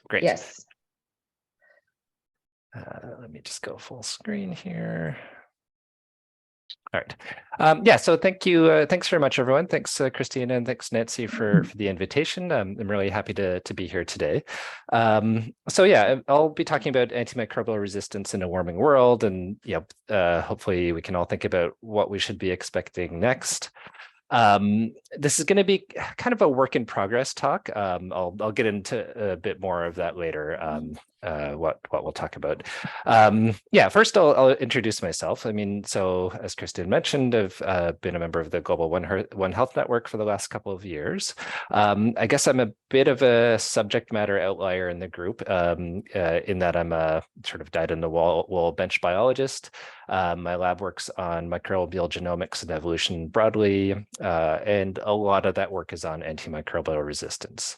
Great. Yes. Let me just go full screen here. All right. Yeah, so thank you. Thanks very much, everyone. Thanks, Christina, and thanks, Nancy, for the invitation. I'm really happy to be here today. So yeah, I'll be talking about antimicrobial resistance in a warming world, and hopefully we can all think about what we should be expecting next. This is going to be kind of a work in progress talk. I'll get into a bit more of that later. What we'll talk about. Yeah, first I'll introduce myself. I mean, so as Kristen mentioned, I've been a member of the Global One Health Network for the last couple of years. I guess I'm a bit of a subject matter outlier in the group, in that I'm a sort of dyed-in-the-wool bench biologist. My lab works on microbial genomics and evolution broadly, and a lot of that work is on antimicrobial resistance.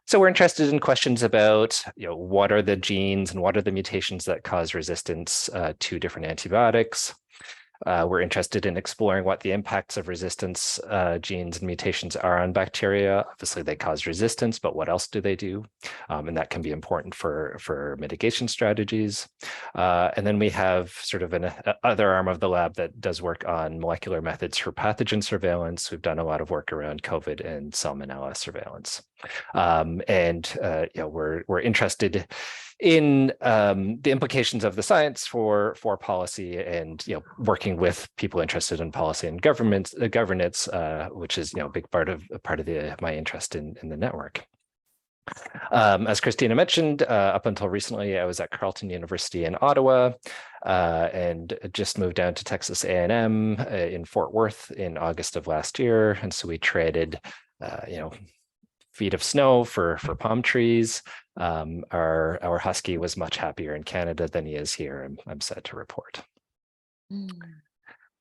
So we're interested in questions about, what are the genes and what are the mutations that cause resistance to different antibiotics. We're interested in exploring what the impacts of resistance genes and mutations are on bacteria. Obviously, they cause resistance, but what else do they do? And that can be important for mitigation strategies. And then we have sort of an other arm of the lab that does work on molecular methods for pathogen surveillance. We've done a lot of work around COVID and Salmonella surveillance. We're interested in the implications of the science for policy, and working with people interested in policy and governance, which is a big part of my interest in the network. As Christina mentioned, up until recently, I was at Carleton University in Ottawa, and just moved down to Texas A&M in Fort Worth in August of last year, and so we traded, feet of snow for palm trees. Our husky was much happier in Canada than he is here, I'm sad to report.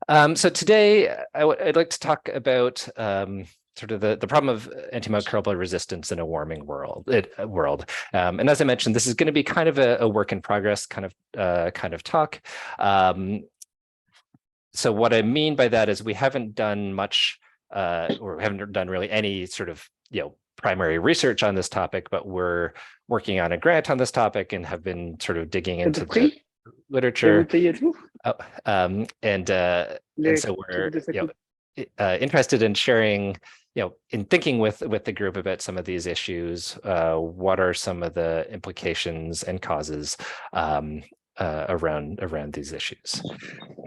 So today I'd like to talk about sort of the problem of antimicrobial resistance in a warming world. And as I mentioned, this is going to be kind of a work in progress kind of talk. So what I mean by that is we haven't done much, or we haven't done really any sort of primary research on this topic, but we're working on a grant on this topic and have been sort of digging into the literature. And so we're interested in sharing, in thinking with the group about some of these issues. What are some of the implications and causes around these issues?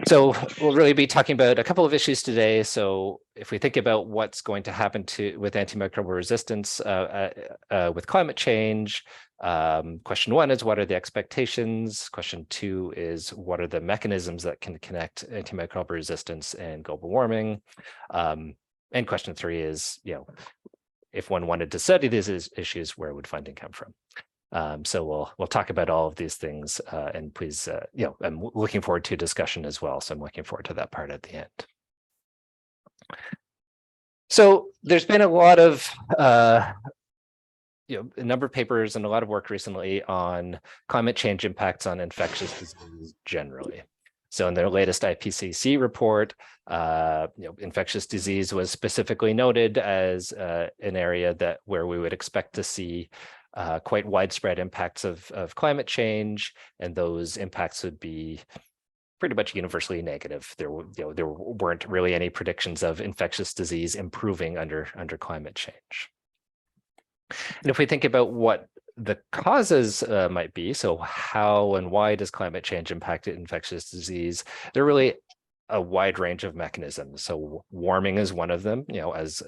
So we'll really be talking about a couple of issues today. So if we think about what's going to happen with antimicrobial resistance with climate change, question one is, what are the expectations? Question two is, what are the mechanisms that can connect antimicrobial resistance and global warming? And question three is, if one wanted to study these issues, where would funding come from? So we'll talk about all of these things, and please, I'm looking forward to discussion as well. So I'm looking forward to that part at the end. So there's been a lot of, a number of papers and a lot of work recently on climate change impacts on infectious diseases generally. So in their latest IPCC report, infectious disease was specifically noted as an area where we would expect to see quite widespread impacts of climate change, and those impacts would be pretty much universally negative. There weren't really any predictions of infectious disease improving under climate change. And if we think about what the causes might be, so how and why does climate change impact infectious disease? There are really a wide range of mechanisms. So warming is one of them. As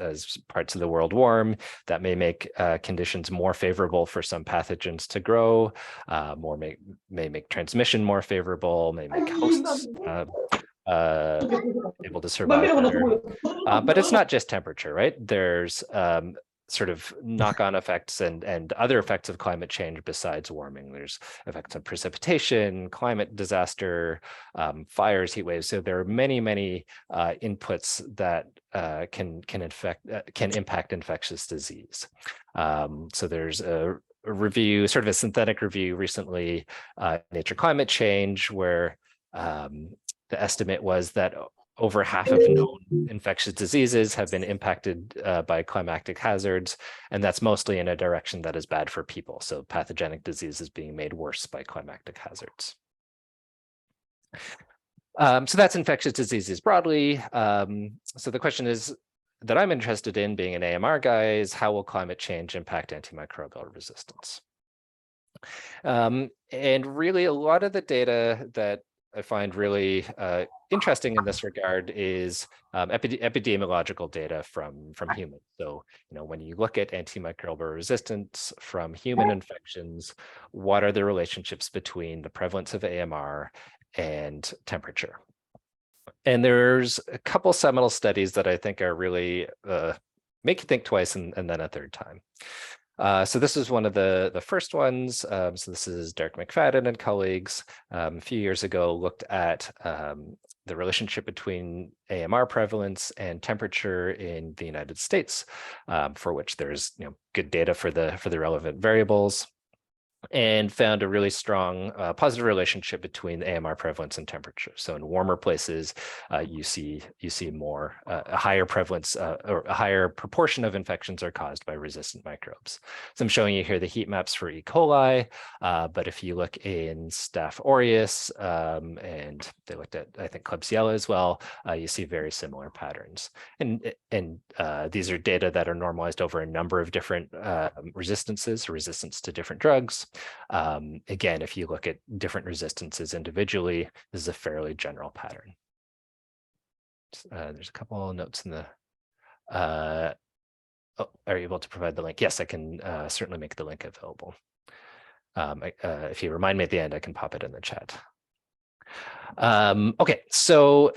parts of the world warm, that may make conditions more favorable for some pathogens to grow, may make transmission more favorable, may make hosts able to survive better. But it's not just temperature, right? There's sort of knock-on effects and other effects of climate change besides warming. There's effects of precipitation, climate disaster, fires, heat waves. So there are many inputs that can impact infectious disease. So there's a review, sort of a synthetic review recently, Nature Climate Change, where the estimate was that over half of known infectious diseases have been impacted by climatic hazards, and that's mostly in a direction that is bad for people. So pathogenic disease is being made worse by climatic hazards. So that's infectious diseases broadly. So the question is that I'm interested in, being an AMR guy, is how will climate change impact antimicrobial resistance? And really, a lot of the data that I find really interesting in this regard is epidemiological data from humans. So, when you look at antimicrobial resistance from human infections, what are the relationships between the prevalence of AMR and temperature? And there's a couple seminal studies that I think are really make you think twice and then a third time. So this is one of the first ones. So this is Derek McFadden and colleagues a few years ago looked at the relationship between AMR prevalence and temperature in the United States, for which there's good data for the relevant variables, and found a really strong positive relationship between the AMR prevalence and temperature. So in warmer places, you see more a higher prevalence or a higher proportion of infections are caused by resistant microbes. So I'm showing you here the heat maps for E. coli, but if you look in Staph aureus, and they looked at, I think, Klebsiella as well, you see very similar patterns. And these are data that are normalized over a number of different resistance to different drugs. Again, if you look at different resistances individually, this is a fairly general pattern. There's a couple of notes in the, are you able to provide the link? Yes, I can certainly make the link available. If you remind me at the end, I can pop it in the chat. Okay, so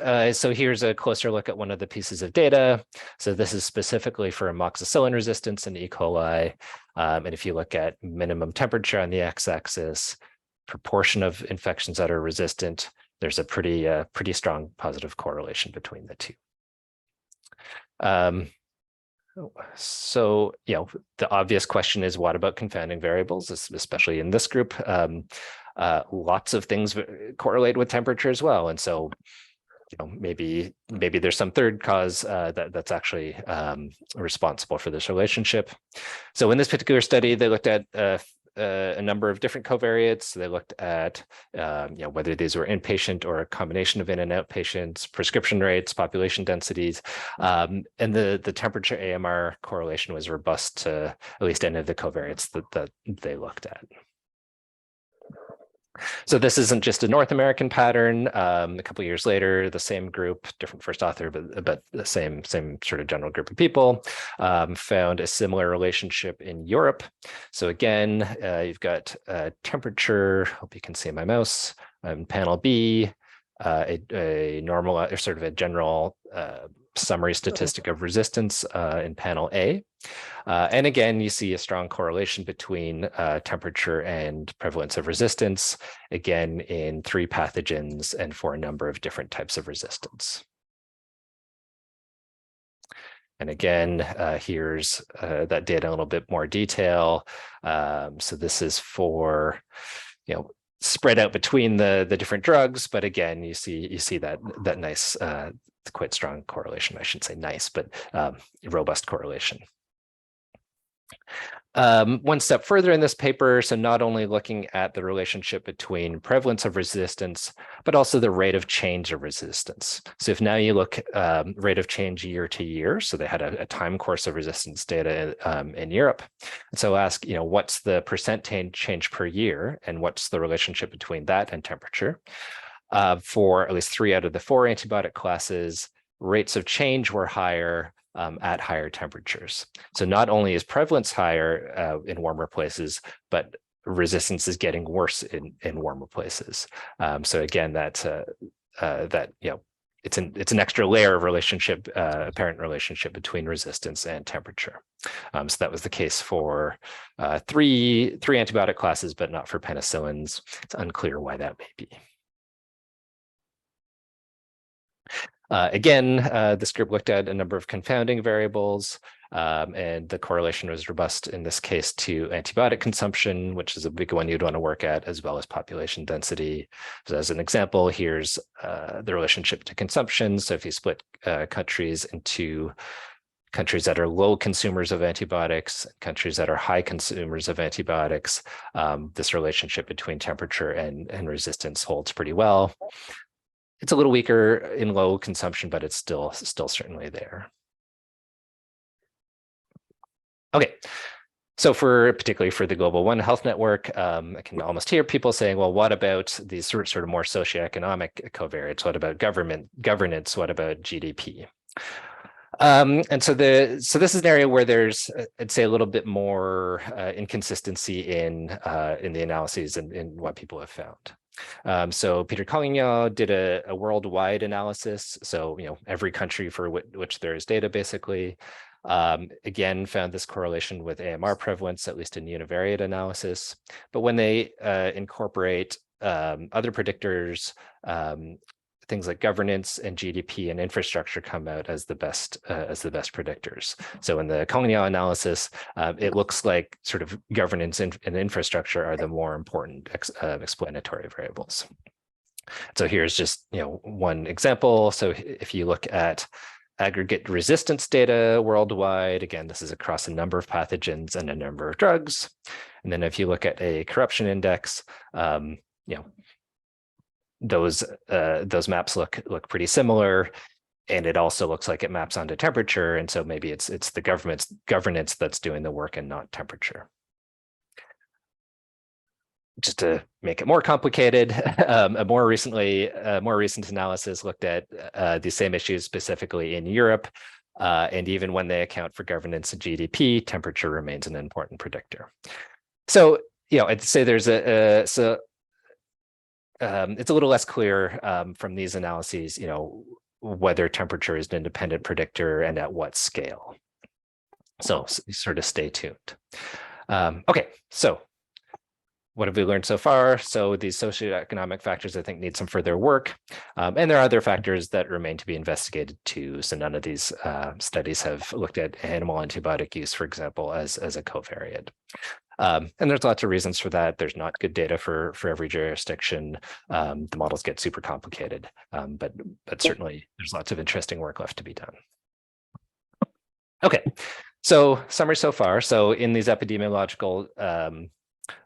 here's a closer look at one of the pieces of data. So this is specifically for amoxicillin resistance in E. coli. And if you look at minimum temperature on the x-axis, proportion of infections that are resistant, there's a pretty strong positive correlation between the two. So, the obvious question is, what about confounding variables, especially in this group? Lots of things correlate with temperature as well. And so, maybe there's some third cause that's actually responsible for this relationship. So in this particular study, they looked at a number of different covariates. They looked at whether these were inpatient or a combination of in and out patients, prescription rates, population densities, and the temperature AMR correlation was robust to at least any of the covariates that they looked at. So this isn't just a North American pattern. A couple of years later, the same group, different first author, but the same sort of general group of people, found a similar relationship in Europe. So again, you've got temperature. Hope you can see my mouse. Panel B, a normal or sort of a general summary statistic of resistance in panel A. And again, you see a strong correlation between temperature and prevalence of resistance, again, in 3 pathogens and for a number of different types of resistance. And again, here's that data in a little bit more detail. So this is for, spread out between the different drugs, but again, you see that nice, quite strong correlation. I shouldn't say nice, but robust correlation. One step further in this paper, so not only looking at the relationship between prevalence of resistance, but also the rate of change of resistance. So if now you look rate of change year to year, so they had a time course of resistance data in Europe. And so ask, what's the percent change per year, and what's the relationship between that and temperature? For at least 3 out of the 4 antibiotic classes, rates of change were higher at higher temperatures. So not only is prevalence higher in warmer places, but resistance is getting worse in warmer places. So again, it's an extra layer of relationship, apparent relationship between resistance and temperature. So that was the case for three antibiotic classes, but not for penicillins. It's unclear why that may be. Again, this group looked at a number of confounding variables. And the correlation was robust in this case to antibiotic consumption, which is a big one you'd want to work at, as well as population density. So as an example, here's the relationship to consumption. So if you split countries into countries that are low consumers of antibiotics, countries that are high consumers of antibiotics, this relationship between temperature and resistance holds pretty well. It's a little weaker in low consumption, but it's still certainly there. Okay, so particularly for the Global One Health Network, I can almost hear people saying, well, what about these sort of more socioeconomic covariates? What about governance? What about GDP? And so this is an area where there's, I'd say, a little bit more inconsistency in the analyses and in what people have found. So Peter Collignon did a worldwide analysis. So, every country for which there is data, basically. Again, found this correlation with AMR prevalence, at least in univariate analysis. But when they incorporate other predictors, things like governance and GDP and infrastructure come out as the best predictors. So in the Collignon analysis, it looks like sort of governance and infrastructure are the more important explanatory variables. So here's just one example. So if you look at aggregate resistance data worldwide, again, this is across a number of pathogens and a number of drugs. And then if you look at a corruption index, those maps look pretty similar, and it also looks like it maps onto temperature. And so maybe it's the governance that's doing the work and not temperature. Just to make it more complicated, a more recent analysis looked at the same issues specifically in Europe, and even when they account for governance and GDP, temperature remains an important predictor. So I'd say there's it's a little less clear from these analyses, whether temperature is an independent predictor and at what scale. So sort of stay tuned. Okay, so what have we learned so far? So these socioeconomic factors, I think, need some further work. And there are other factors that remain to be investigated too. So none of these studies have looked at animal antibiotic use, for example, as a covariate. And there's lots of reasons for that. There's not good data for every jurisdiction. The models get super complicated, but certainly there's lots of interesting work left to be done. Okay, so summary so far. So in these epidemiological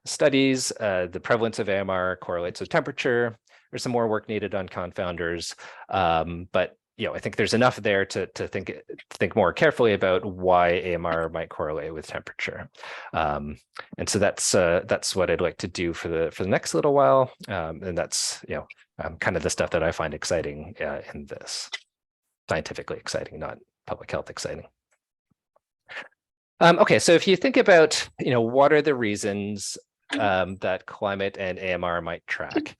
studies, the prevalence of AMR correlates with temperature. There's some more work needed on confounders, but I think there's enough there to think more carefully about why AMR might correlate with temperature. And so that's what I'd like to do for the next little while. And that's kind of the stuff that I find exciting in this, scientifically exciting, not public health exciting. Okay, so if you think about what are the reasons that climate and AMR might track,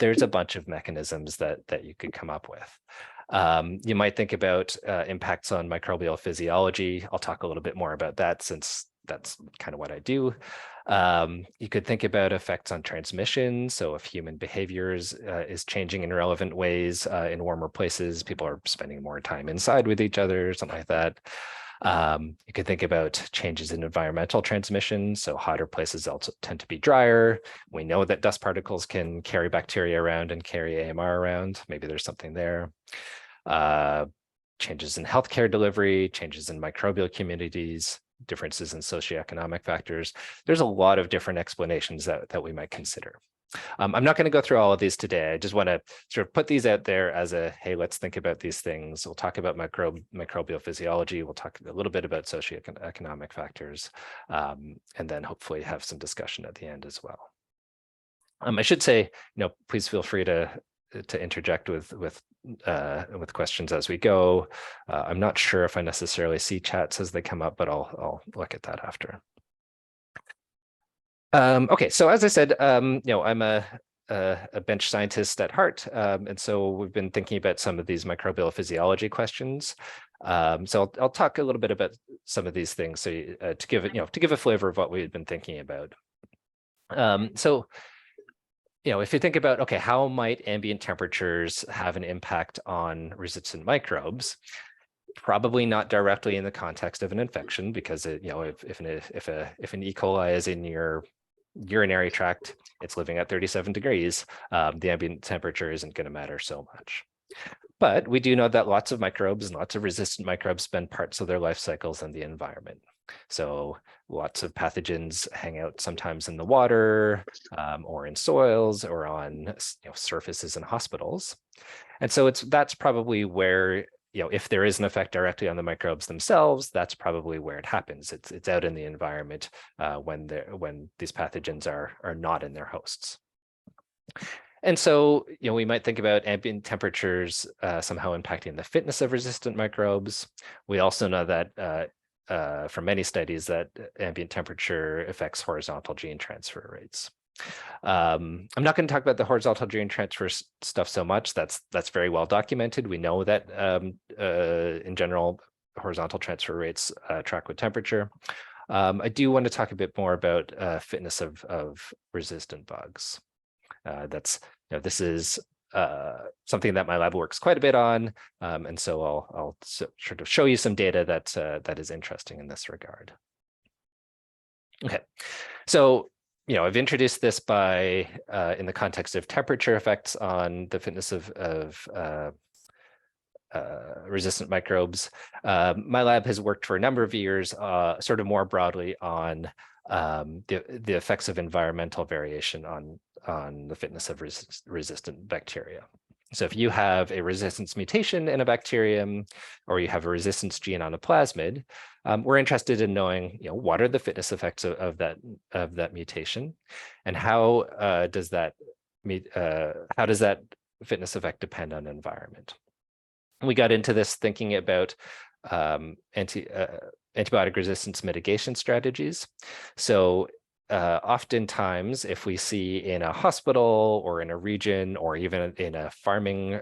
there's a bunch of mechanisms that you could come up with. You might think about impacts on microbial physiology. I'll talk a little bit more about that since that's kind of what I do. You could think about effects on transmission. So if human behavior is changing in relevant ways in warmer places, people are spending more time inside with each other, something like that. You could think about changes in environmental transmission. So hotter places also tend to be drier. We know that dust particles can carry bacteria around and carry AMR around. Maybe there's something there. Changes in healthcare delivery, changes in microbial communities, differences in socioeconomic factors. There's a lot of different explanations that we might consider. I'm not going to go through all of these today. I just want to sort of put these out there as hey, let's think about these things. We'll talk about microbial physiology. We'll talk a little bit about socioeconomic factors, and then hopefully have some discussion at the end as well. I should say, please feel free to interject with questions as we go. I'm not sure if I necessarily see chats as they come up, but I'll look at that after. Okay, so as I said, I'm a bench scientist at heart, and so we've been thinking about some of these microbial physiology questions. So I'll talk a little bit about some of these things, so to give a flavor of what we've been thinking about. So if you think about, okay, how might ambient temperatures have an impact on resistant microbes? Probably not directly in the context of an infection, because it, if an E. coli is in your urinary tract, it's living at 37 degrees. The ambient temperature isn't going to matter so much. But we do know that lots of microbes and lots of resistant microbes spend parts of their life cycles in the environment. So lots of pathogens hang out sometimes in the water, or in soils, or on surfaces in hospitals. And so that's probably where, if there is an effect directly on the microbes themselves, that's probably where it happens. It's out in the environment when these pathogens are not in their hosts. And so, we might think about ambient temperatures somehow impacting the fitness of resistant microbes. We also know that from many studies that ambient temperature affects horizontal gene transfer rates. I'm not going to talk about the horizontal gene transfer stuff so much. That's very well documented. We know that in general, horizontal transfer rates track with temperature. I do want to talk a bit more about fitness of resistant bugs. This is something that my lab works quite a bit on, and so I'll sort of show you some data that is interesting in this regard. Okay, so I've introduced this by in the context of temperature effects on the fitness of resistant microbes. My lab has worked for a number of years, sort of more broadly on the effects of environmental variation on the fitness of resistant bacteria. So if you have a resistance mutation in a bacterium, or you have a resistance gene on a plasmid, we're interested in knowing, what are the fitness effects of that mutation, and how does that fitness effect depend on environment? We got into this thinking about antibiotic resistance mitigation strategies. So oftentimes, if we see in a hospital or in a region or even in a farming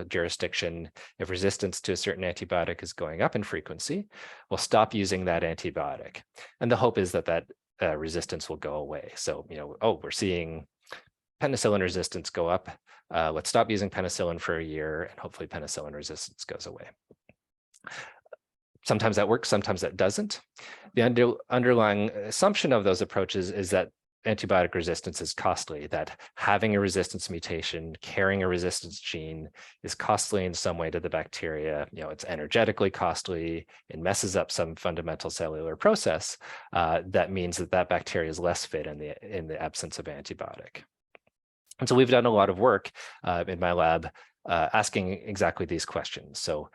jurisdiction, if resistance to a certain antibiotic is going up in frequency, we'll stop using that antibiotic. And the hope is that resistance will go away. So, we're seeing penicillin resistance go up. Let's stop using penicillin for a year, and hopefully penicillin resistance goes away. Sometimes that works, sometimes that doesn't. The underlying assumption of those approaches is that antibiotic resistance is costly, that having a resistance mutation, carrying a resistance gene is costly in some way to the bacteria. It's energetically costly, it messes up some fundamental cellular process. That means that bacteria is less fit in the absence of antibiotic. And so we've done a lot of work in my lab asking exactly these questions. So,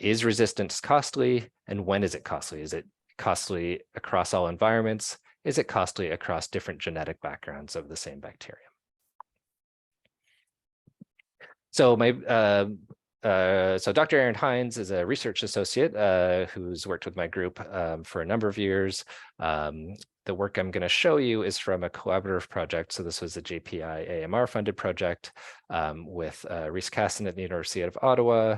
is resistance costly, and when is it costly? Is it costly across all environments? Is it costly across different genetic backgrounds of the same bacterium? So so Dr. Aaron Hines is a research associate who's worked with my group for a number of years. The work I'm going to show you is from a collaborative project. So this was a JPI AMR funded project with Rhys Casson at the University of Ottawa,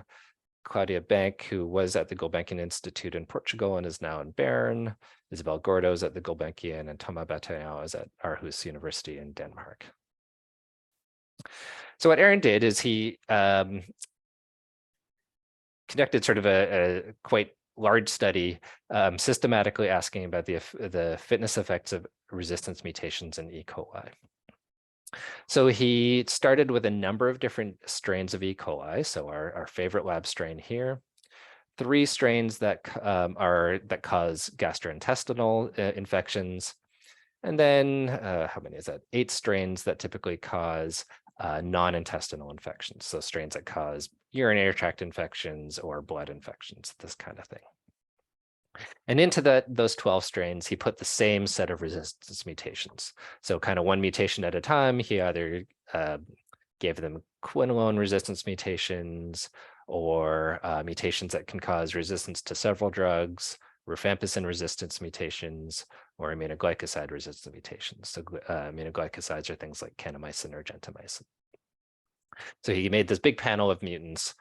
Claudia Bank, who was at the Gulbenkian Institute in Portugal and is now in Bern, Isabel Gordo's at the Gulbenkian, and Thomas Bataillon is at Aarhus University in Denmark. So what Aaron did is he conducted sort of a quite large study systematically asking about the fitness effects of resistance mutations in E. coli. So he started with a number of different strains of E. coli. So our favorite lab strain here, 3 strains that cause gastrointestinal infections, and then how many is that? 8 strains that typically cause non-intestinal infections. So strains that cause urinary tract infections or blood infections, this kind of thing. And into those 12 strains, he put the same set of resistance mutations. So kind of one mutation at a time. He either gave them quinolone resistance mutations, or mutations that can cause resistance to several drugs, rifampicin resistance mutations, or aminoglycoside resistance mutations. So aminoglycosides are things like kanamycin or gentamicin. So he made this big panel of mutants,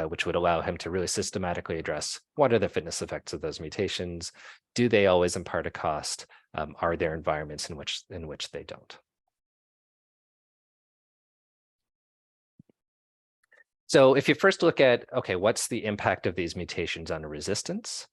which would allow him to really systematically address what are the fitness effects of those mutations? Do they always impart a cost? Are there environments in which they don't? So if you first look at, okay, what's the impact of these mutations on resistance?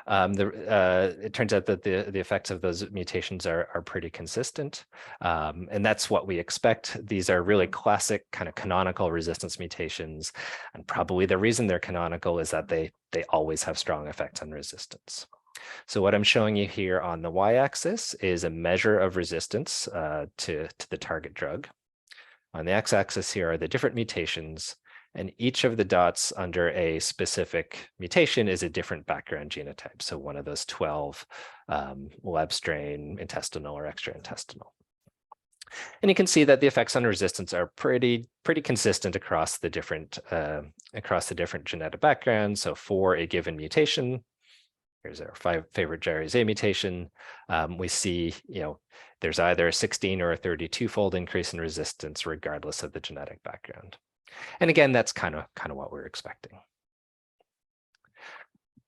It turns out that the effects of those mutations are pretty consistent. And that's what we expect. These are really classic kind of canonical resistance mutations. And probably the reason they're canonical is that they always have strong effects on resistance. So what I'm showing you here on the y-axis is a measure of resistance to the target drug. On the x-axis here are the different mutations, and each of the dots under a specific mutation is a different background genotype. So one of those 12 lab strain, intestinal or extraintestinal. And you can see that the effects on resistance are pretty consistent across the different genetic backgrounds. So for a given mutation, here's our favorite gyrase A mutation. We see, there's either a 16 or a 32-fold increase in resistance, regardless of the genetic background. And again, that's kind of what we're expecting.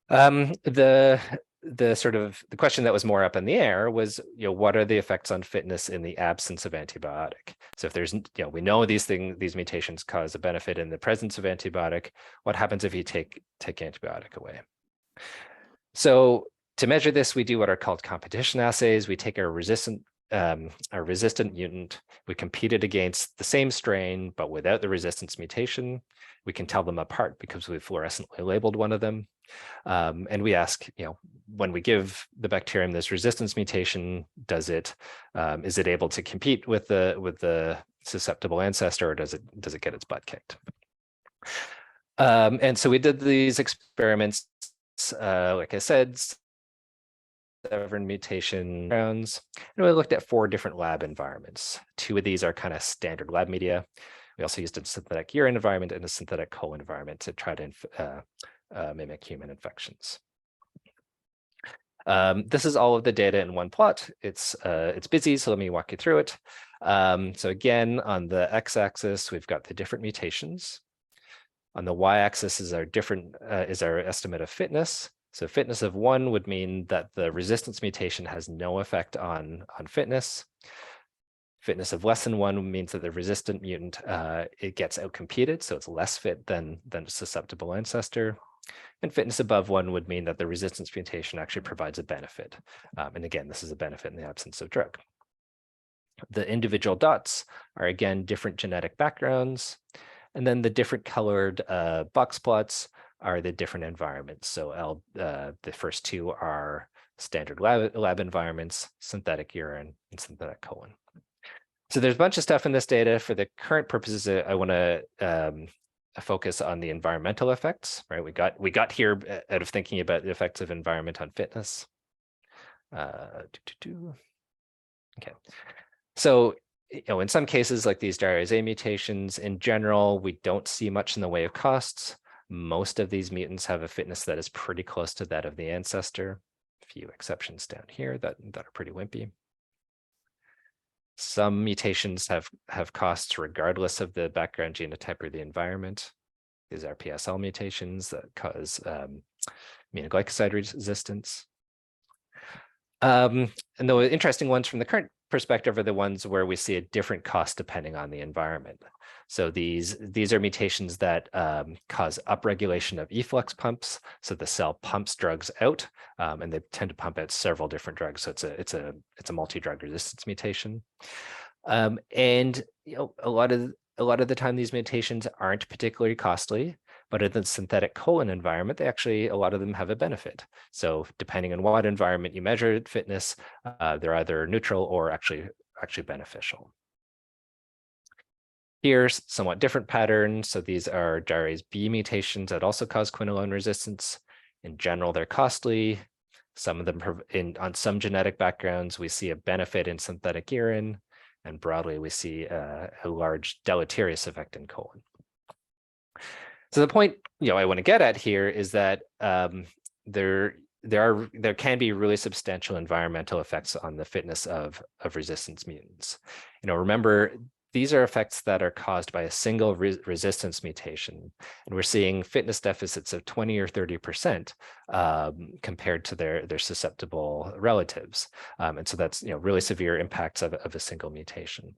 The question that was more up in the air was, what are the effects on fitness in the absence of antibiotic? So if there's, we know these mutations cause a benefit in the presence of antibiotic. What happens if you take antibiotic away? So to measure this, we do what are called competition assays. We take our resistant mutant, we compete it against the same strain, but without the resistance mutation. We can tell them apart because we've fluorescently labeled one of them. And we ask, when we give the bacterium this resistance mutation, is it able to compete with the susceptible ancestor, or does it get its butt kicked? And so we did these experiments, like I said, 7 mutation rounds, and we looked at 4 different lab environments. 2 of these are kind of standard lab media. We also used a synthetic urine environment and a synthetic colon environment to try to mimic human infections. This is all of the data in one plot. It's busy, so let me walk you through it. So again, on the x-axis, we've got the different mutations. On the y-axis is our estimate of fitness. So fitness of 1 would mean that the resistance mutation has no effect on fitness. Fitness of less than 1 means that the resistant mutant, it gets outcompeted, so it's less fit than a susceptible ancestor. And fitness above 1 would mean that the resistance mutation actually provides a benefit. And again, this is a benefit in the absence of drug. The individual dots are again different genetic backgrounds. And then the different colored box plots are the different environments. So the first 2 are standard lab environments, synthetic urine, and synthetic colon. So there's a bunch of stuff in this data. For the current purposes, I want to focus on the environmental effects. Right, we got here out of thinking about the effects of environment on fitness. Okay, so in some cases, like these gyrase A mutations, in general, we don't see much in the way of costs. Most of these mutants have a fitness that is pretty close to that of the ancestor. A few exceptions down here that are pretty wimpy. Some mutations have costs regardless of the background genotype or the environment. These are PSL mutations that cause aminoglycoside resistance. And the interesting ones from the current perspective are the ones where we see a different cost depending on the environment. So these are mutations that cause upregulation of efflux pumps. So the cell pumps drugs out, and they tend to pump out several different drugs. So it's a multi-drug resistance mutation. And a lot of the time these mutations aren't particularly costly, but in the synthetic colon environment, a lot of them have a benefit. So depending on what environment you measure fitness, they're either neutral or actually beneficial. Here's somewhat different patterns. So these are gyrase B mutations that also cause quinolone resistance. In general, they're costly. Some of them, on some genetic backgrounds, we see a benefit in synthetic urine, and broadly, we see a large deleterious effect in colon. So the point I want to get at here is that there can be really substantial environmental effects on the fitness of resistance mutants. Remember, these are effects that are caused by a single resistance mutation, and we're seeing fitness deficits of 20 or 30% compared to their susceptible relatives, and so that's really severe impacts of a single mutation.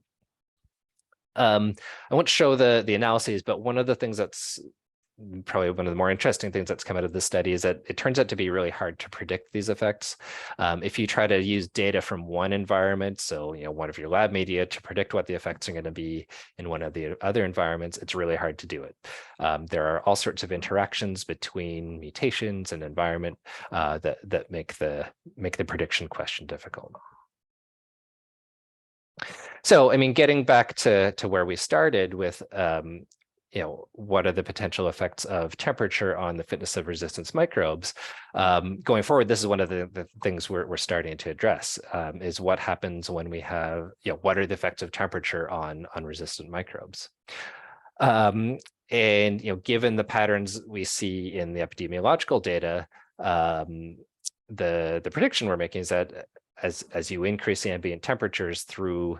I won't show the analyses, but one of the things that's probably one of the more interesting things that's come out of this study is that it turns out to be really hard to predict these effects. If you try to use data from one environment, so one of your lab media, to predict what the effects are going to be in one of the other environments, it's really hard to do it. There are all sorts of interactions between mutations and environment that make the prediction question difficult. So, I mean, getting back to where we started with, what are the potential effects of temperature on the fitness of resistance microbes? Going forward, this is one of the things we're starting to address, is what happens when we have, what are the effects of temperature on resistant microbes? And, given the patterns we see in the epidemiological data, the prediction we're making is that as you increase the ambient temperatures through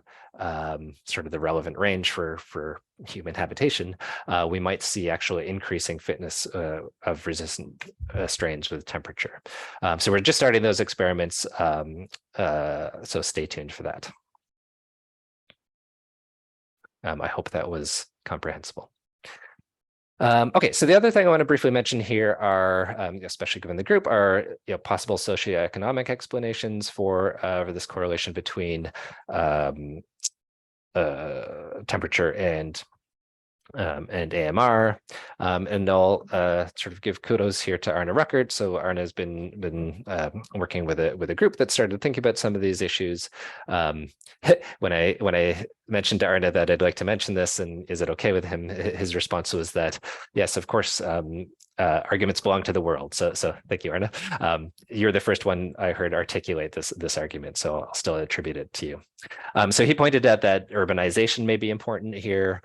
sort of the relevant range for human habitation, we might see actually increasing fitness of resistant strains with temperature. So we're just starting those experiments, so stay tuned for that. I hope that was comprehensible. Okay, so the other thing I want to briefly mention here are, especially given the group, are possible socioeconomic explanations for this correlation between temperature and AMR, and I'll sort of give kudos here to Arne Ruckert. So Arne has been working with a group that started thinking about some of these issues. When I mentioned to Arne that I'd like to mention this, and is it okay with him, his response was that yes, of course, arguments belong to the world. So thank you, Arne. You're the first one I heard articulate this argument, so I'll still attribute it to you. So he pointed out that urbanization may be important here.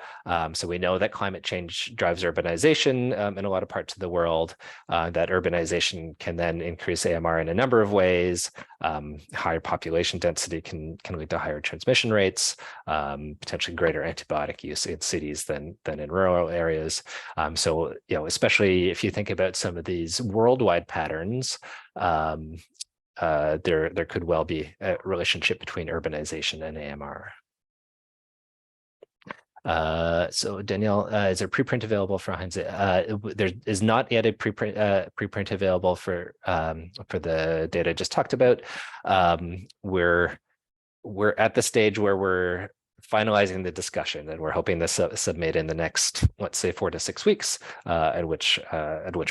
So we know that climate change drives urbanization in a lot of parts of the world, that urbanization can then increase AMR in a number of ways. Higher population density can lead to higher transmission rates, potentially greater antibiotic use in cities than in rural areas. So, especially if you think about some of these worldwide patterns, there could well be a relationship between urbanization and AMR. So Danielle, is there preprint available for Heinz? There is not yet a preprint available for the data I just talked about. We're at the stage where we're finalizing the discussion, and we're hoping to submit in the next, let's say, 4 to 6 weeks, at which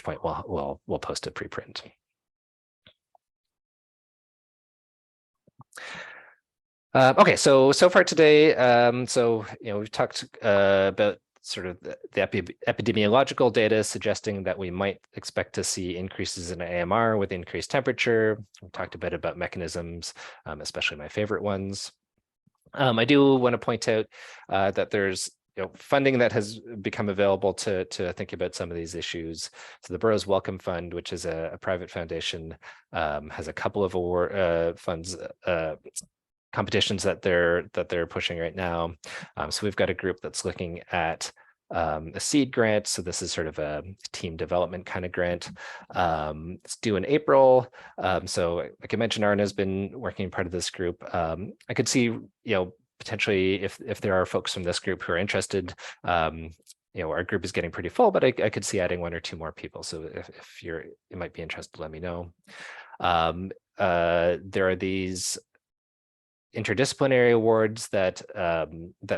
point we'll post a preprint. Okay, so far today, we've talked about sort of the epidemiological data suggesting that we might expect to see increases in AMR with increased temperature. We talked a bit about mechanisms, especially my favorite ones. I do want to point out that there's funding that has become available to think about some of these issues. So the Burroughs Wellcome Fund, which is a private foundation, has a couple of award funds. Competitions that they're pushing right now. So we've got a group that's looking at a seed grant. So this is sort of a team development kind of grant. It's due in April. So like I mentioned, Arne has been working part of this group. I could see, potentially if there are folks from this group who are interested, our group is getting pretty full, but I could see adding 1 or 2 more people. So if you might be interested, let me know. There are these interdisciplinary awards that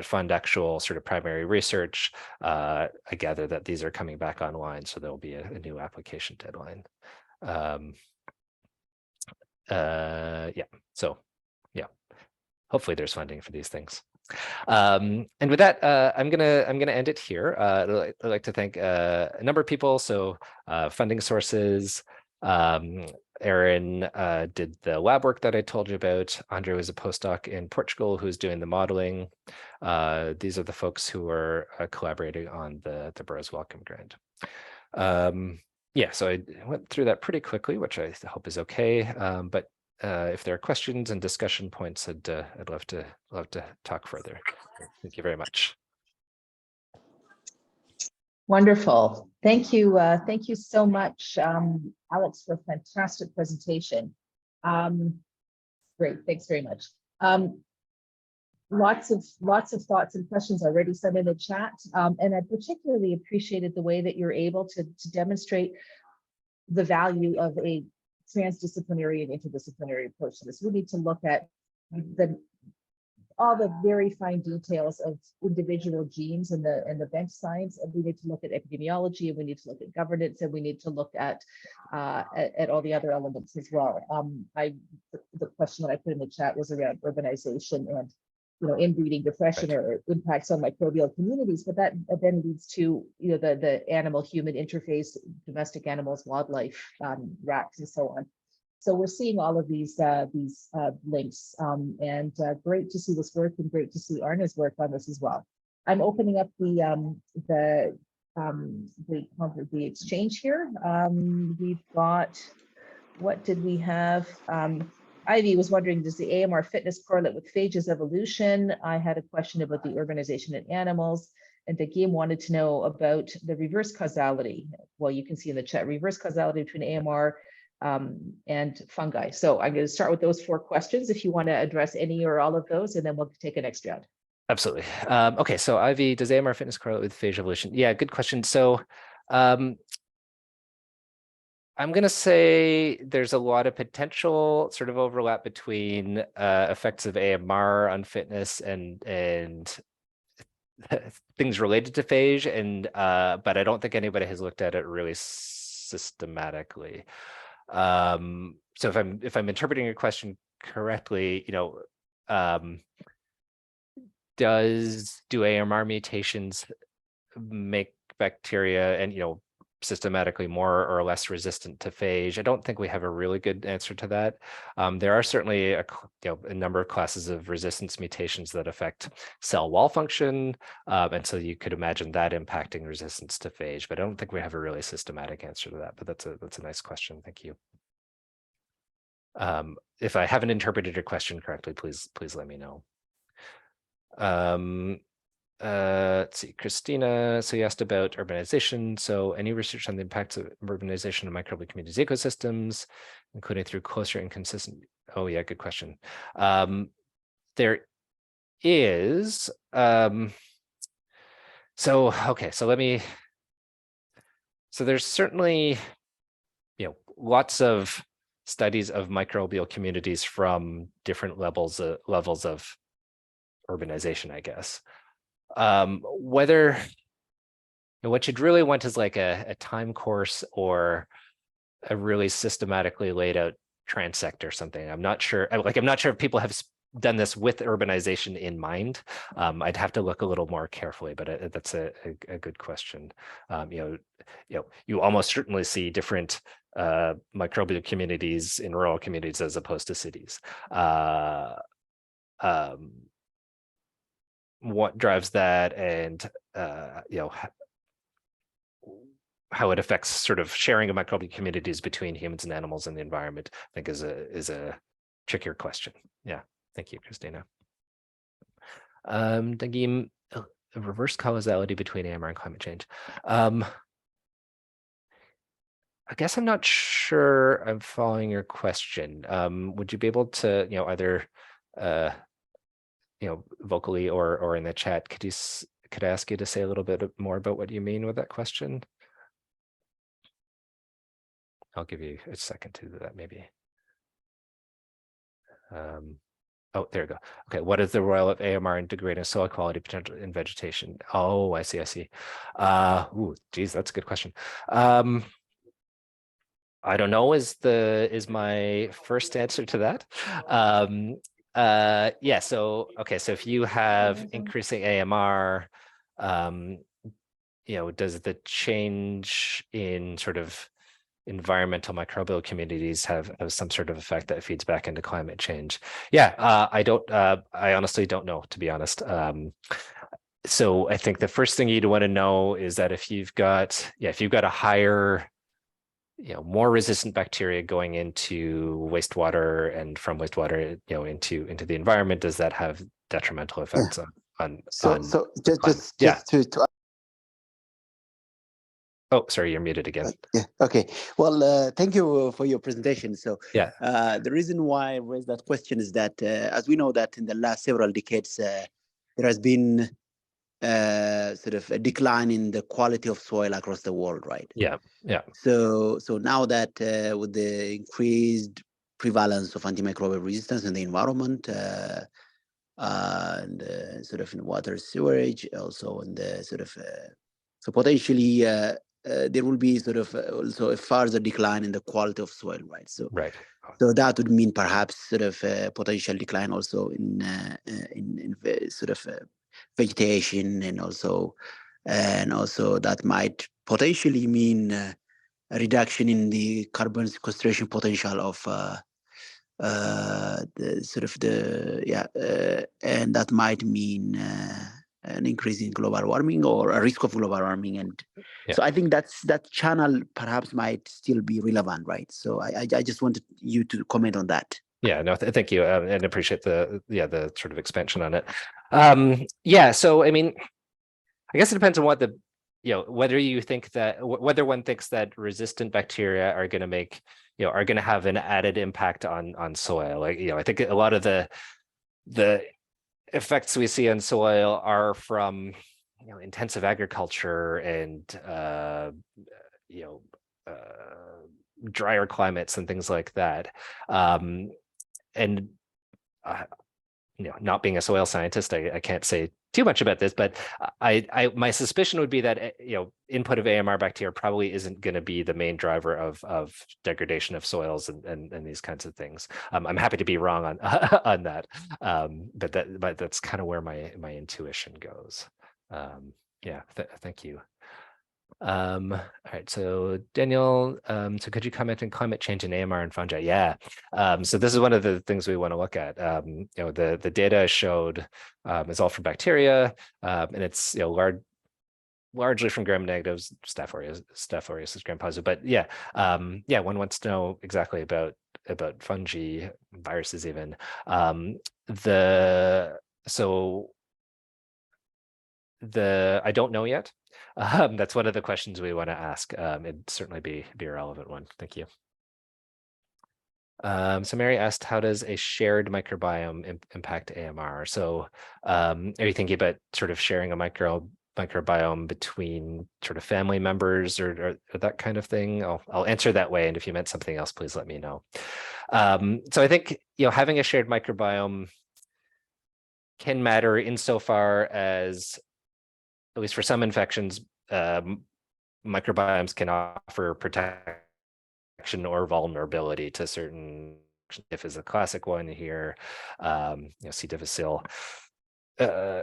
fund actual sort of primary research. I gather that these are coming back online, so there'll be a new application deadline. Hopefully there's funding for these things. And with that, I'm gonna end it here. I'd like to thank a number of people. So funding sources. Aaron did the lab work that I told you about. Andre was a postdoc in Portugal who's doing the modeling. These are the folks who are collaborating on the Burroughs Wellcome Grant. So I went through that pretty quickly, which I hope is okay. But if there are questions and discussion points, I'd love to talk further. Thank you very much. Wonderful. Thank you. Thank you so much, Alex, for a fantastic presentation. Great. Thanks very much. lots of thoughts and questions already sent in the chat. And I particularly appreciated the way that you're able to demonstrate the value of a transdisciplinary and interdisciplinary approach to this. We need to look at all the very fine details of individual genes and the bench science, and we need to look at epidemiology, and we need to look at governance, and we need to look at all the other elements as well. The question that I put in the chat was around urbanization and inbreeding depression or impacts on microbial communities, but that then leads to the animal-human interface, domestic animals, wildlife, rats, and so on. So we're seeing all of these links, and great to see this work, and great to see Arna's work on this as well. I'm opening up the exchange here. We've got, what did we have? Ivy was wondering, does the AMR fitness correlate with phages evolution? I had a question about the urbanization in animals, and the game wanted to know about the reverse causality. Well, you can see in the chat, reverse causality between AMR and fungi. So I'm going to start with those 4 questions if you want to address any or all of those, and then we'll take a next round. Absolutely. Okay, so Ivy, does AMR fitness correlate with phage evolution? Yeah, good question. So I'm going to say there's a lot of potential sort of overlap between effects of AMR on fitness and things related to phage, and but I don't think anybody has looked at it really systematically. So if I'm interpreting your question correctly, do AMR mutations make bacteria and systematically more or less resistant to phage? I don't think we have a really good answer to that. There are certainly a number of classes of resistance mutations that affect cell wall function, and so you could imagine that impacting resistance to phage. But I don't think we have a really systematic answer to that. But that's a nice question. Thank you. If I haven't interpreted your question correctly, please let me know. Let's see, Christina, so you asked about urbanization. So any research on the impacts of urbanization on microbial communities ecosystems, including through closer and consistent? Oh yeah, good question. There is, so there's certainly, lots of studies of microbial communities from different levels of urbanization, I guess. Whether what you'd really want is like a time course or a really systematically laid out transect or something. I'm not sure. I'm not sure if people have done this with urbanization in mind. I'd have to look a little more carefully, but that's a good question. You almost certainly see different microbial communities in rural communities as opposed to cities. What drives that, and how it affects sort of sharing of microbial communities between humans and animals and the environment, I think is a trickier question. Yeah, thank you, Christina. Dagim, reverse causality between AMR and climate change. I guess I'm not sure I'm following your question. Would you be able to, either vocally or in the chat, could I ask you to say a little bit more about what you mean with that question? I'll give you a second to do that, maybe. Oh, there you go. Okay, what is the role of AMR in degrading soil quality potential in vegetation? Oh, I see. Ooh, geez, that's a good question. I don't know is my first answer to that. Yeah, so if you have increasing AMR, does the change in sort of environmental microbial communities have some sort of effect that feeds back into climate change? Yeah, I honestly don't know, to be honest. So I think the first thing you'd want to know is that if you've got a higher, more resistant bacteria going into wastewater, and from wastewater, into the environment, does that have detrimental effects on just to Oh, sorry, you're muted again. Yeah. Okay. Well, thank you for your presentation. So, Yeah. the reason why I raised that question is that, as we know that in the last several decades, there has been sort of a decline in the quality of soil across the world, right? Yeah. Yeah. So now that with the increased prevalence of antimicrobial resistance in the environment, and sort of in water sewage, also in the sort of so potentially there will be sort of also a further decline in the quality of soil, right? So Right. so that would mean perhaps sort of a potential decline also in sort of vegetation, and also that might potentially mean a reduction in the carbon sequestration potential of and that might mean an increase in global warming or a risk of global warming. And so I think that channel perhaps might still be relevant, right? So I just wanted you to comment on that. Yeah, no, thank you, and appreciate the sort of expansion on it. Yeah, so I mean, I guess it depends on what the, whether you think that, whether one thinks that resistant bacteria are going to make, are going to have an added impact on soil. Like, I think a lot of the effects we see on soil are from, intensive agriculture and, drier climates and things like that. And not being a soil scientist, I can't say too much about this, but my suspicion would be that input of AMR bacteria probably isn't going to be the main driver of degradation of soils and these kinds of things. I'm happy to be wrong on on that, but that's kind of where my intuition goes. Yeah, thank you. All right, so Daniel, so could you comment on climate change in AMR and fungi? Yeah, so this is one of the things we want to look at. The data showed is all for bacteria, and it's largely from gram-negatives, Staph aureus is gram-positive, but yeah, one wants to know exactly about fungi, viruses even. I don't know yet. That's one of the questions we want to ask. It'd certainly be a relevant one. Thank you. So Mary asked, how does a shared microbiome impact AMR? So are you thinking about sort of sharing a microbiome between sort of family members or that kind of thing? I'll answer that way. And if you meant something else, please let me know. So I think, having a shared microbiome can matter insofar as, at least for some infections, microbiomes can offer protection or vulnerability to certain. If is a classic one here, C. difficile.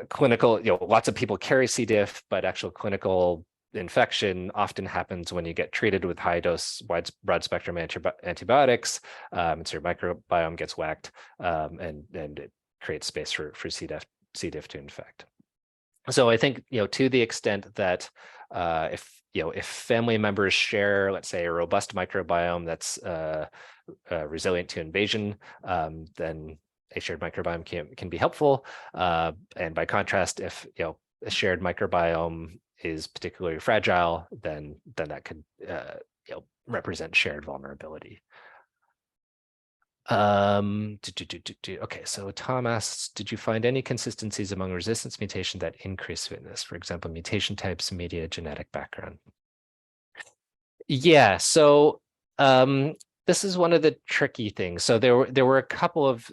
Clinical, lots of people carry C. diff, but actual clinical infection often happens when you get treated with high-dose, broad spectrum antibiotics, and so your microbiome gets whacked, and it creates space for C. diff to infect. So I think, to the extent that if family members share, let's say, a robust microbiome that's resilient to invasion, then a shared microbiome can be helpful. And by contrast, if a shared microbiome is particularly fragile, then that could represent shared vulnerability. Okay, so Tom asks, did you find any consistencies among resistance mutation that increase fitness? For example, mutation types, media, genetic background. Yeah, so this is one of the tricky things. So there were a couple of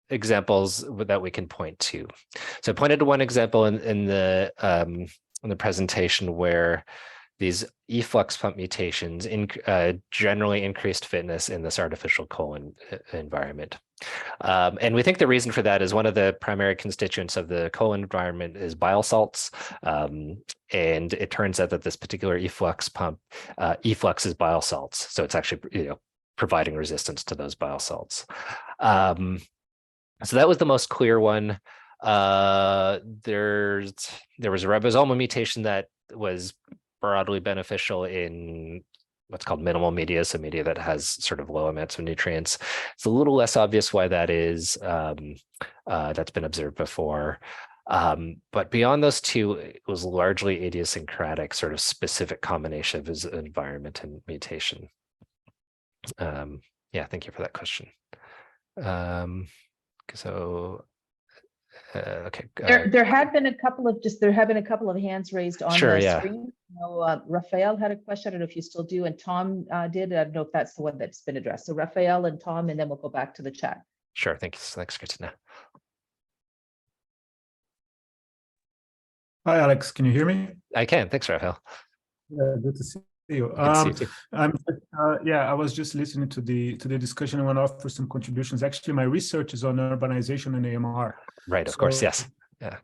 examples that we can point to. So I pointed to one example in the presentation where these efflux pump mutations generally increased fitness in this artificial colon environment. And we think the reason for that is one of the primary constituents of the colon environment is bile salts. And it turns out that this particular efflux pump effluxes bile salts. So it's actually providing resistance to those bile salts. So that was the most clear one. There was a ribosomal mutation that was broadly beneficial in what's called minimal media, so media that has sort of low amounts of nutrients. It's a little less obvious why that is. That's been observed before. But beyond those two, it was largely idiosyncratic, sort of specific combination of his environment and mutation. Yeah, thank you for that question. Okay. There have been a couple of hands raised on Sure, the yeah. screen. Raphael had a question. I don't know if you still do, and Tom did. I don't know if that's the one that's been addressed. So Raphael and Tom, and then we'll go back to the chat. Sure, thanks, Christina. Hi, Alex. Can you hear me? I can. Thanks, Raphael. Good to see you. Good to see you too. I was just listening to the discussion. I want to offer some contributions. Actually, my research is on urbanization and AMR. Right, of course, yes. Yeah.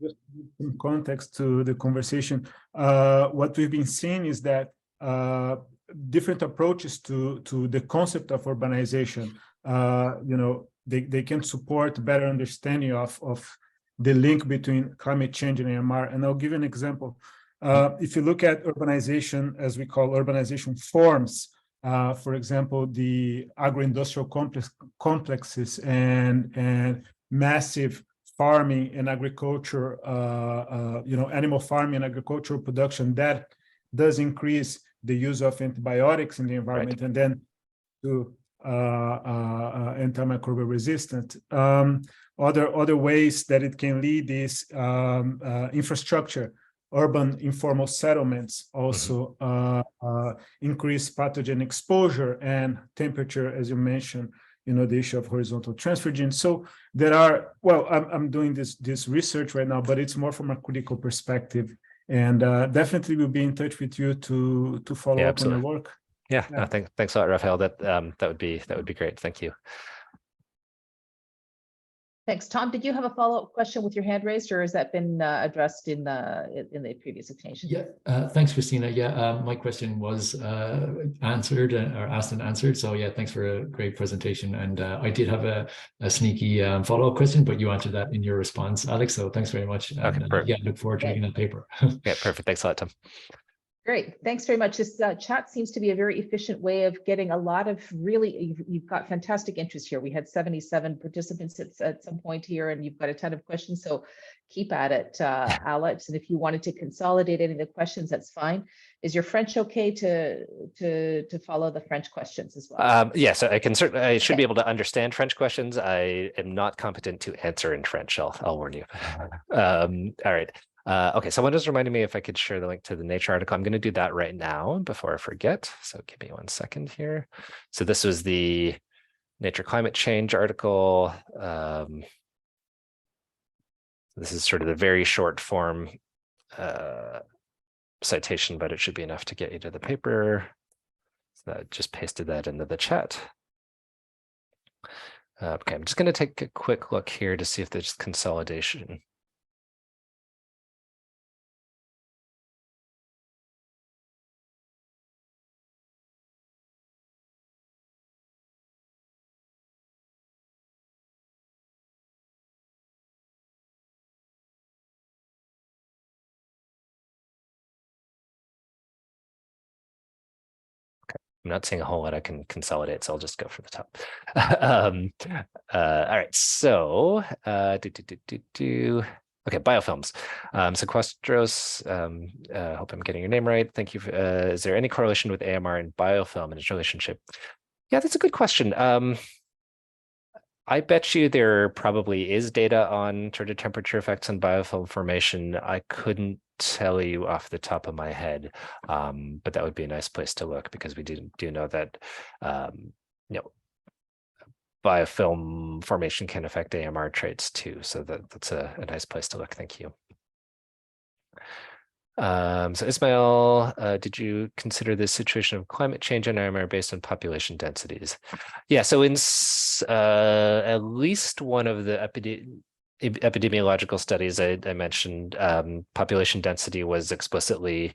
Just in context to the conversation, what we've been seeing is that different approaches to the concept of urbanization, they can support better understanding of the link between climate change and AMR. And I'll give you an example. If you look at urbanization, as we call urbanization forms, for example, the agro-industrial complexes and massive farming and agriculture, animal farming and agricultural production, that does increase the use of antibiotics in the environment, right. And then to antimicrobial-resistant. Other ways that it can lead is infrastructure. Urban informal settlements also increase pathogen exposure and temperature, as you mentioned, the issue of horizontal transfer genes. So there are, I'm doing this research right now, but it's more from a critical perspective, and definitely we'll be in touch with you to follow up on your work. Yeah. No, thanks a lot, Raphael. That would be great. Thank you. Thanks, Tom. Did you have a follow-up question with your hand raised, or has that been addressed in the previous explanation? Yeah, thanks, Christina. Yeah, my question was answered or asked and answered. So yeah, thanks for a great presentation. And I did have a sneaky follow-up question, but you answered that in your response, Alex. So thanks very much. And yeah, look forward to reading that paper. Yeah, perfect. Thanks a lot, Tom. Great. Thanks very much. This chat seems to be a very efficient way of getting a lot of you've got fantastic interest here. We had 77 participants at some point here, and you've got a ton of questions. So keep at it, Alex. And if you wanted to consolidate any of the questions, that's fine. Is your French okay to follow the French questions as well? Yes, I should be able to understand French questions. I am not competent to answer in French. I'll warn you. All right. Okay, someone just reminded me if I could share the link to the Nature article. I'm going to do that right now before I forget. So give me 1 second here. So this was the Nature climate change article. This is sort of the very short form citation, but it should be enough to get you to the paper. So I just pasted that into the chat. Okay, I'm just going to take a quick look here to see if there's consolidation. I'm not seeing a whole lot I can consolidate, so I'll just go for the top. All right, so okay, biofilms. Sequestros, hope I'm getting your name right. Thank you. Is there any correlation with AMR and biofilm and its relationship? Yeah, that's a good question. I bet you there probably is data on sort of temperature effects on biofilm formation. I couldn't tell you off the top of my head, but that would be a nice place to look, because we do know that biofilm formation can affect AMR traits too. So that's a nice place to look. Thank you. So Ismail, did you consider the situation of climate change and AMR based on population densities? Yeah, so in at least one of the epidemiological studies I mentioned, population density was explicitly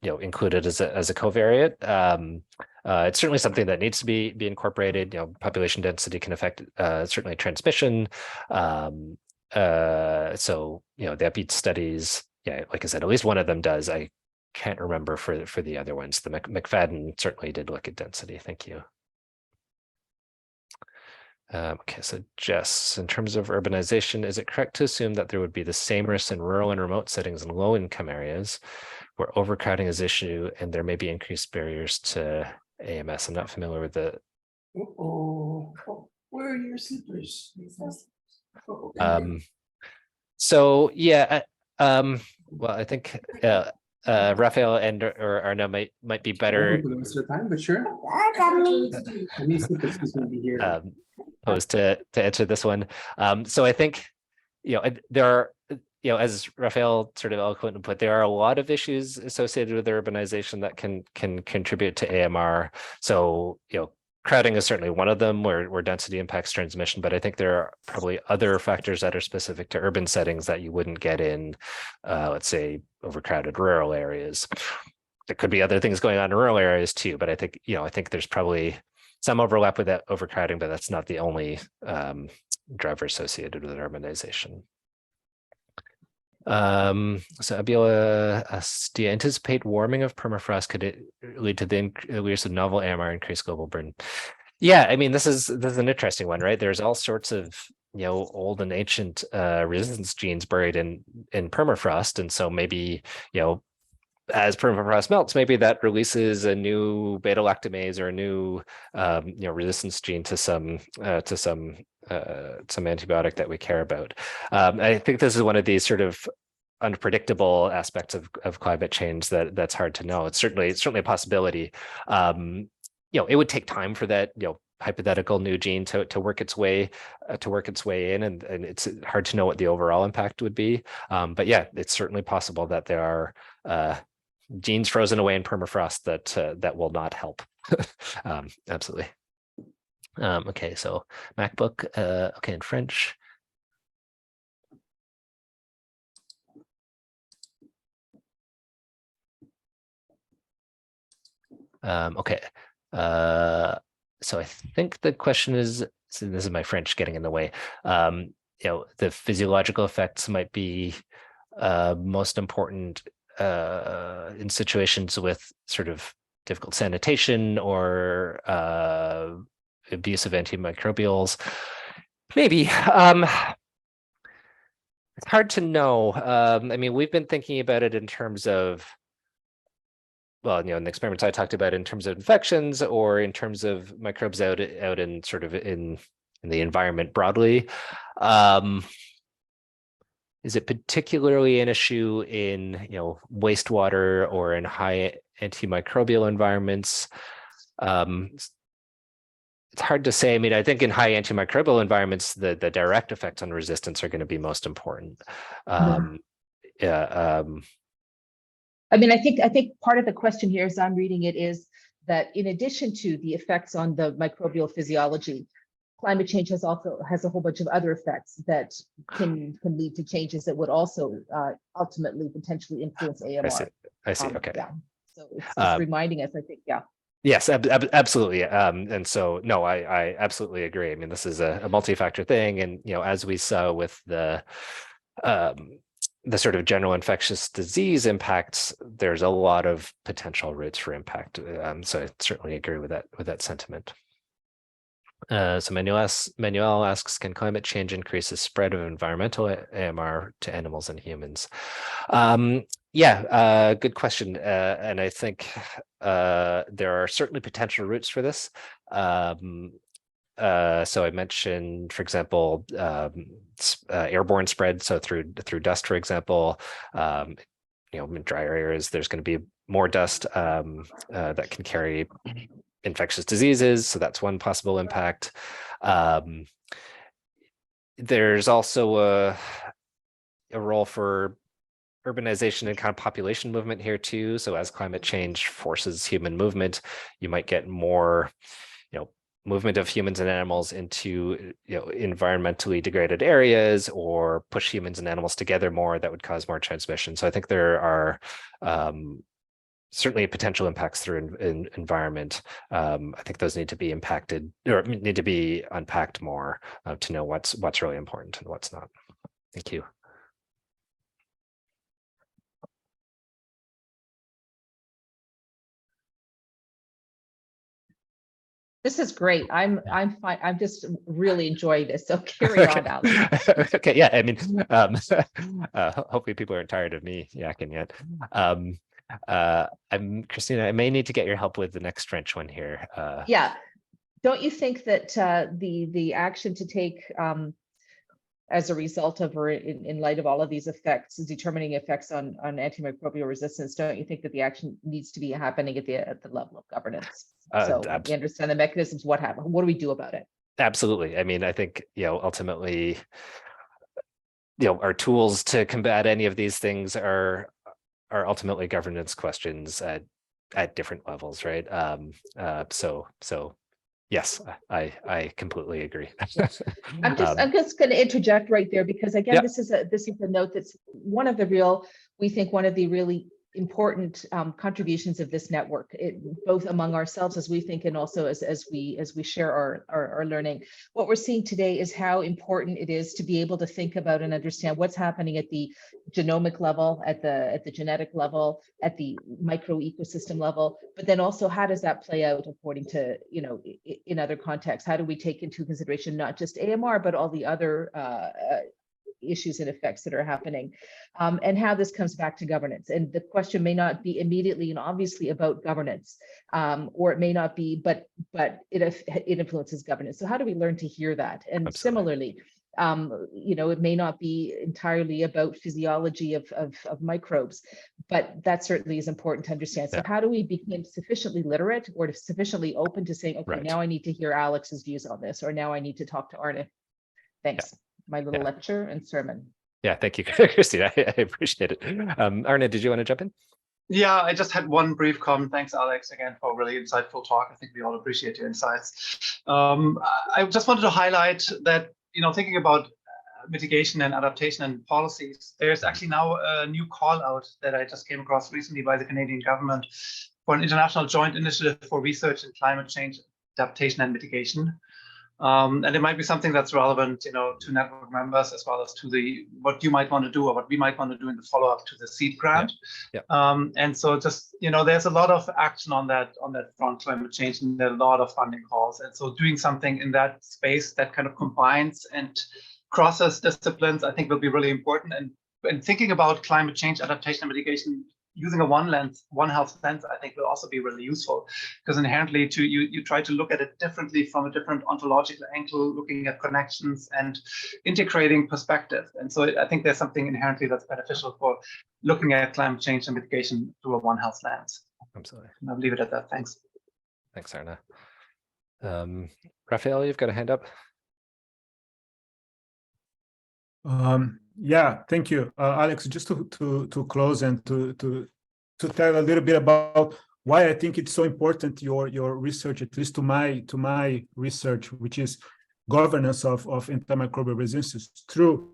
included as a covariate. It's certainly something that needs to be incorporated. Population density can affect certainly transmission. So the epi studies, yeah, like I said, at least one of them does. I can't remember for the other ones. The McFadden certainly did look at density. Thank you. Okay, so Jess, in terms of urbanization, is it correct to assume that there would be the same risks in rural and remote settings in low-income areas where overcrowding is an issue and there may be increased barriers to AMS? I'm not familiar with the. Where are your slippers? So yeah, well, I think Raphael and or Arna might be better Time, but sure. posed to answer this one. So I think, there are, as Raphael sort of eloquently put, there are a lot of issues associated with urbanization that can contribute to AMR. So, crowding is certainly one of them where density impacts transmission, but I think there are probably other factors that are specific to urban settings that you wouldn't get in, let's say, overcrowded rural areas. There could be other things going on in rural areas too, but I think, there's probably some overlap with that overcrowding, but that's not the only driver associated with urbanization. So Abiola asks, do you anticipate warming of permafrost? Could it lead to the increase of novel AMR, increased global burn? Yeah, I mean, this is an interesting one, right? There's all sorts of old and ancient resistance genes buried in permafrost, and so maybe as permafrost melts, maybe that releases a new beta lactamase or a new resistance gene to some antibiotic that we care about. I think this is one of these sort of unpredictable aspects of climate change that's hard to know. It's certainly a possibility. It would take time for that hypothetical new gene to work its way in, and it's hard to know what the overall impact would be. But yeah, it's certainly possible that there are genes frozen away in permafrost that will not help. Absolutely. Okay, so MacBook, okay, in French. Okay, so I think the question is, so this is my French getting in the way. The physiological effects might be most important in situations with sort of difficult sanitation or abuse of antimicrobials. Maybe. It's hard to know. I mean, we've been thinking about it in terms of, well, in the experiments I talked about in terms of infections or in terms of microbes out in sort of in the environment broadly. Is it particularly an issue in wastewater or in high antimicrobial environments? It's hard to say. I mean, I think in high antimicrobial environments, the direct effects on resistance are going to be most important. I mean, I think part of the question here, as I'm reading it, is that in addition to the effects on the microbial physiology, climate change has a whole bunch of other effects that can lead to changes that would also ultimately potentially influence AMR. I see. Okay. Yeah. So it's just reminding us, I think, yeah. Yes, absolutely. And so, no, I absolutely agree. I mean, this is a multi-factor thing. And, as we saw with the sort of general infectious disease impacts, there's a lot of potential routes for impact. So I certainly agree with that sentiment. So Manuel asks, can climate change increase the spread of environmental AMR to animals and humans? Yeah, good question. And I think there are certainly potential routes for this. So I mentioned, for example, airborne spread. So through dust, for example, in drier areas, there's going to be more dust that can carry infectious diseases. So that's one possible impact. There's also a role for urbanization and kind of population movement here too. So as climate change forces human movement, you might get more, movement of humans and animals into, environmentally degraded areas, or push humans and animals together more that would cause more transmission. So I think there are certainly potential impacts through environment. I think those need to be impacted or need to be unpacked more to know what's really important and what's not. Thank you. This is great. I'm fine. I'm just really enjoying this. So carry on, Alex. Okay, yeah, I mean, hopefully people aren't tired of me yakking yet. I'm Christina, I may need to get your help with the next French one here. Yeah. Don't you think that the action to take as a result of, or in light of all of these effects, determining effects on antimicrobial resistance, don't you think that the action needs to be happening at the level of governance? So we understand the mechanisms, what happened, what do we do about it? Absolutely. I mean, I think, ultimately, our tools to combat any of these things are ultimately governance questions at different levels, right? So yes, I completely agree. I'm just going to interject right there, because again, this is a note that's one of the really important contributions of this network, both among ourselves as we think, and also as we share our learning. What we're seeing today is how important it is to be able to think about and understand what's happening at the genomic level, at the genetic level, at the micro ecosystem level, but then also how does that play out according to, in other contexts? How do we take into consideration not just AMR, but all the other issues and effects that are happening, and how this comes back to governance. And the question may not be immediately and obviously about governance, or it may not be, but it influences governance. So how do we learn to hear that? And similarly, it may not be entirely about physiology of microbes, but that certainly is important to understand. So how do we become sufficiently literate or sufficiently open to saying, okay, now I need to hear Alex's views on this, or now I need to talk to Arne. Thanks. My little lecture and sermon. Yeah, thank you, Christina. I appreciate it. Arne, did you want to jump in? Yeah, I just had one brief comment. Thanks, Alex, again, for a really insightful talk. I think we all appreciate your insights. I just wanted to highlight that, thinking about mitigation and adaptation and policies, there's actually now a new call out that I just came across recently by the Canadian government for an international joint initiative for research in climate change, adaptation and mitigation. And it might be something that's relevant, to network members, as well as to what you might want to do, or what we might want to do in the follow-up to the seed grant. And so just, there's a lot of action on that front, climate change, and there are a lot of funding calls. And so doing something in that space that kind of combines and crosses disciplines, I think will be really important. And thinking about climate change, adaptation, and mitigation using a one health lens, I think will also be really useful, because inherently you try to look at it differently from a different ontological angle, looking at connections and integrating perspective. And so I think there's something inherently that's beneficial for looking at climate change and mitigation through a one health lens. Absolutely. And I'll leave it at that. Thanks. Thanks, Arne. Raphael, you've got a hand up. Yeah, thank you, Alex. Just to close and to tell a little bit about why I think it's so important your research, at least to my research, which is governance of antimicrobial resistance through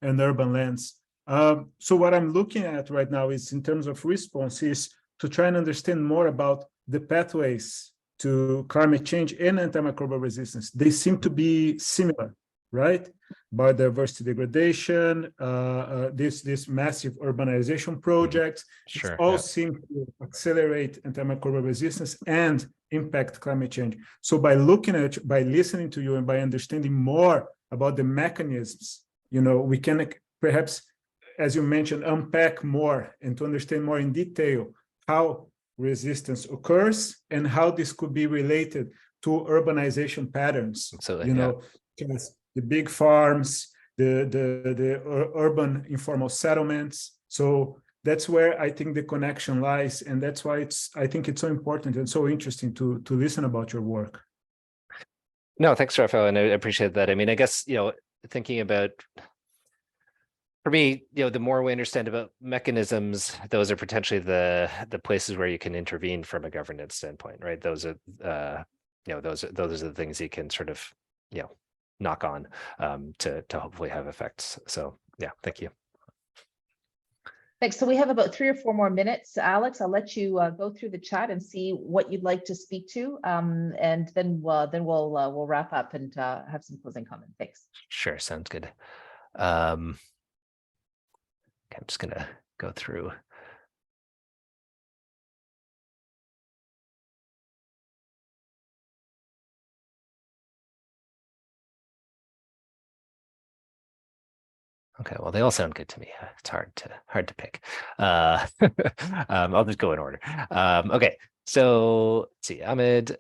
an urban lens. So what I'm looking at right now is, in terms of response, is to try and understand more about the pathways to climate change and antimicrobial resistance. They seem to be similar, right? Biodiversity degradation, this massive urbanization projects, all seem to accelerate antimicrobial resistance and impact climate change. So by listening to you and by understanding more about the mechanisms, we can perhaps, as you mentioned, unpack more and to understand more in detail how resistance occurs and how this could be related to urbanization patterns. Absolutely, because the big farms, the urban informal settlements. So that's where I think the connection lies, and that's why I think it's so important and so interesting to listen about your work. No, thanks, Raphael, and I appreciate that. I mean, I guess, thinking about, for me, the more we understand about mechanisms, those are potentially the places where you can intervene from a governance standpoint, right? Those are those are the things you can sort of knock on to hopefully have effects. So yeah, thank you. Thanks. So we have about 3 or 4 more minutes. Alex, I'll let you go through the chat and see what you'd like to speak to, and then we'll wrap up and have some closing comments. Thanks. Sure, sounds good. I'm just gonna go through. Okay, well, they all sound good to me. It's hard to pick. I'll just go in order. Okay, so let's see, Ahmed,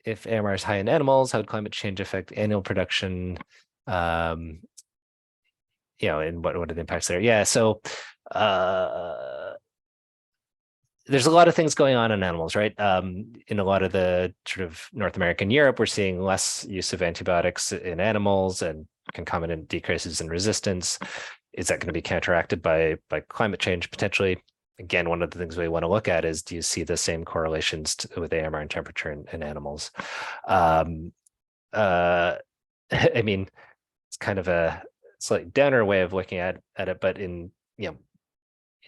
if AMR is high in animals, how would climate change affect annual production? And what are the impacts there? Yeah, so there's a lot of things going on in animals, right? In a lot of the sort of North America and Europe, we're seeing less use of antibiotics in animals and concomitant decreases in resistance. Is that going to be counteracted by climate change potentially? Again, one of the things we want to look at is, do you see the same correlations with AMR and temperature in animals? I mean, it's kind of a slightly downer way of looking at it, but in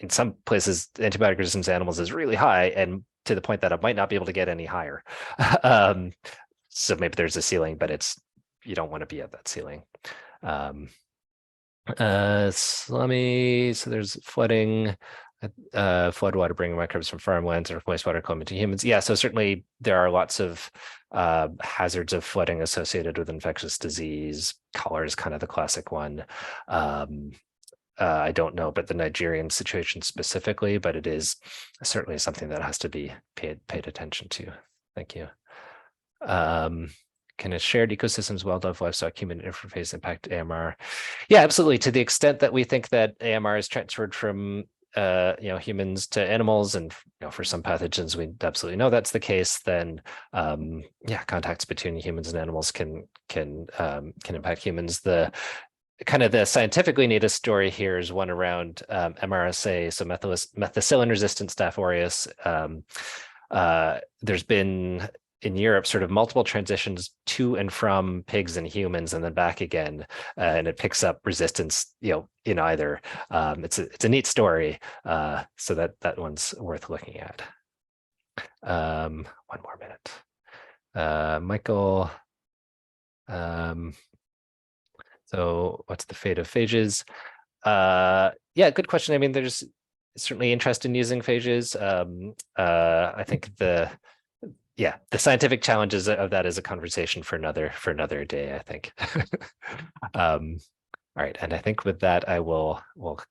some places, antibiotic resistance in animals is really high, and to the point that it might not be able to get any higher. So maybe there's a ceiling, but you don't want to be at that ceiling. Slummy, so there's flooding, floodwater bringing microbes from farmlands or wastewater coming to humans. Yeah, so certainly there are lots of hazards of flooding associated with infectious disease. Cholera is kind of the classic one. I don't know about the Nigerian situation specifically, but it is certainly something that has to be paid attention to. Thank you. Can a shared ecosystems, wildlife, livestock, human interface impact AMR? Yeah, absolutely. To the extent that we think that AMR is transferred from humans to animals, and for some pathogens we absolutely know that's the case, then contacts between humans and animals can impact humans. The scientifically neatest story here is one around MRSA, so methicillin-resistant Staph aureus. There's been in Europe sort of multiple transitions to and from pigs and humans and then back again, and it picks up resistance in either. It's a neat story, so that one's worth looking at. 1 more minute. Michael, so what's the fate of phages? Yeah, good question. I mean, there's certainly interest in using phages. I think the scientific challenges of that is a conversation for another day, I think. All right, and I think with that we'll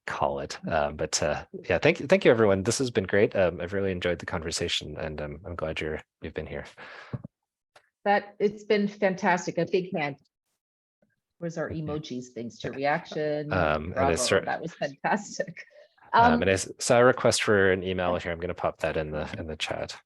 call it. Yeah, thank you everyone. This has been great. I've really enjoyed the conversation, and I'm glad you've been here. It's been fantastic. A big hand. Where's our emojis? Thanks to reaction. Bravo, that was fantastic. And I saw a request for an email here. I'm going to pop that in the chat.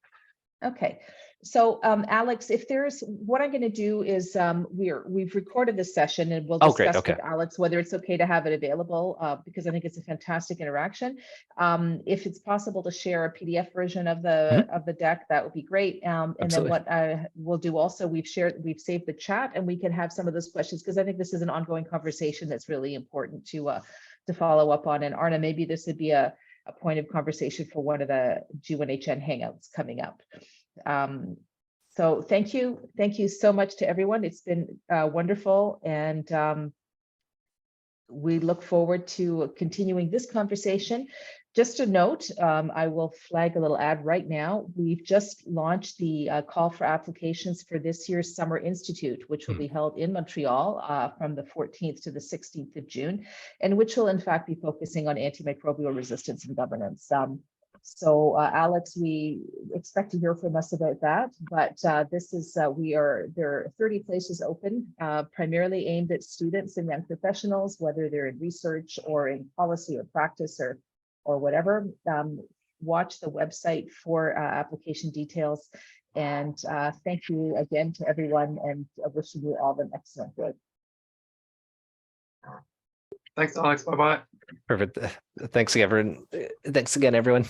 Okay. So Alex, what I'm going to do is we've recorded this session, and we'll discuss with Alex whether it's okay to have it available, because I think it's a fantastic interaction. If it's possible to share a PDF version of the deck, that would be great. And Absolutely. then what we'll do also, we've saved the chat, and we can have some of those questions, because I think this is an ongoing conversation that's really important to follow up on. And Arna, maybe this would be a point of conversation for one of the G1HN hangouts coming up. So thank you so much to everyone. It's been wonderful, and we look forward to continuing this conversation. Just a note, I will flag a little ad right now. We've just launched the call for applications for this year's Summer Institute, which will be held in Montreal from the 14th to the 16th of June, and which will in fact be focusing on antimicrobial resistance and governance. So Alex, we expect to hear from us about that, but this is, there are 30 places open, primarily aimed at students and young professionals, whether they're in research or in policy or practice or whatever. Watch the website for application details, and thank you again to everyone, and wishing you all an excellent day. Thanks, Alex. Bye-bye. Perfect. Thanks again, everyone.